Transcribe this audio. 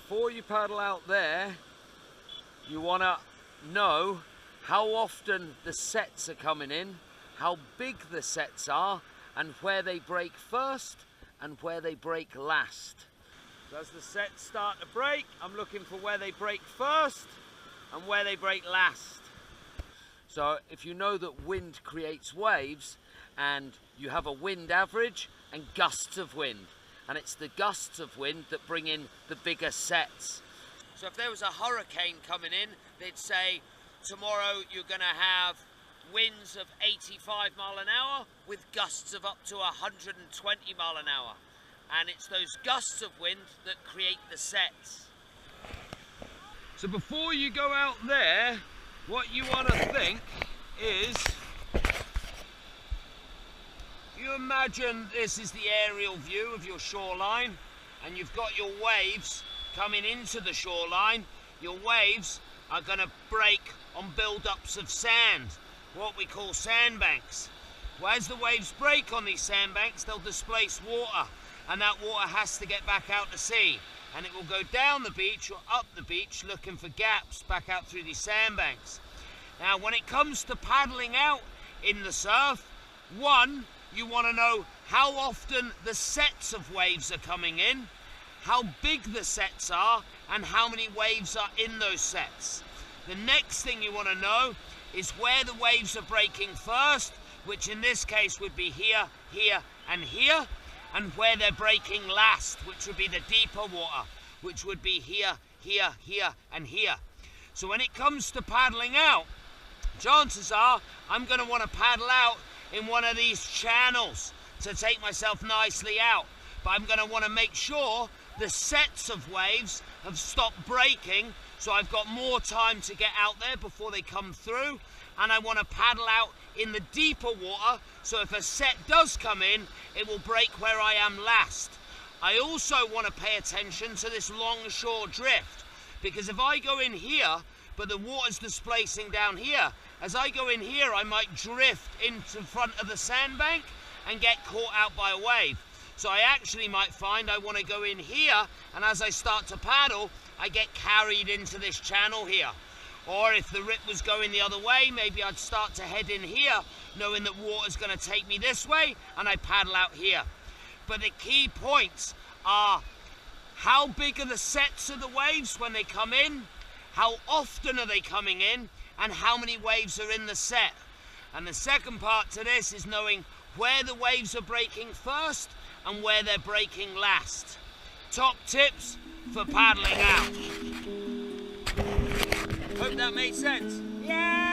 before you paddle out there, you want to know how often the sets are coming in, how big the sets are, and where they break first and where they break last. So as the sets start to break, I'm looking for where they break first and where they break last. So if you know that wind creates waves, and you have a wind average and gusts of wind, and it's the gusts of wind that bring in the bigger sets. So if there was a hurricane coming in, they'd say tomorrow you're going to have winds of 85 mile an hour with gusts of up to 120 mile an hour. And it's those gusts of wind that create the sets. So before you go out there, what you want to think is, you imagine this is the aerial view of your shoreline, and you've got your waves coming into the shoreline. Your waves are going to break on build-ups of sand, what we call sandbanks. Well, as the waves break on these sandbanks, they'll displace water, and that water has to get back out to sea, and it will go down the beach or up the beach looking for gaps back out through these sandbanks. Now, when it comes to paddling out in the surf, one, you want to know how often the sets of waves are coming in, how big the sets are, and how many waves are in those sets. The next thing you want to know is where the waves are breaking first, which in this case would be here, here, and here, and where they're breaking last, which would be the deeper water, which would be here, here, here, and here. So when it comes to paddling out, chances are I'm going to want to paddle out in one of these channels to take myself nicely out. But I'm going to want to make sure the sets of waves have stopped breaking, so I've got more time to get out there before they come through. And I want to paddle out in the deeper water, so if a set does come in, it will break where I am last. I also want to pay attention to this longshore drift, because if I go in here, but the water's displacing down here, as I go in here, I might drift into front of the sandbank and get caught out by a wave. So I actually might find I want to go in here, and as I start to paddle, I get carried into this channel here. Or if the rip was going the other way, maybe I'd start to head in here, knowing that water's going to take me this way, and I paddle out here. But the key points are, how big are the sets of the waves when they come in? How often are they coming in? And how many waves are in the set? And the second part to this is knowing where the waves are breaking first and where they're breaking last. Top tips for paddling out. Hope that made sense. Yeah!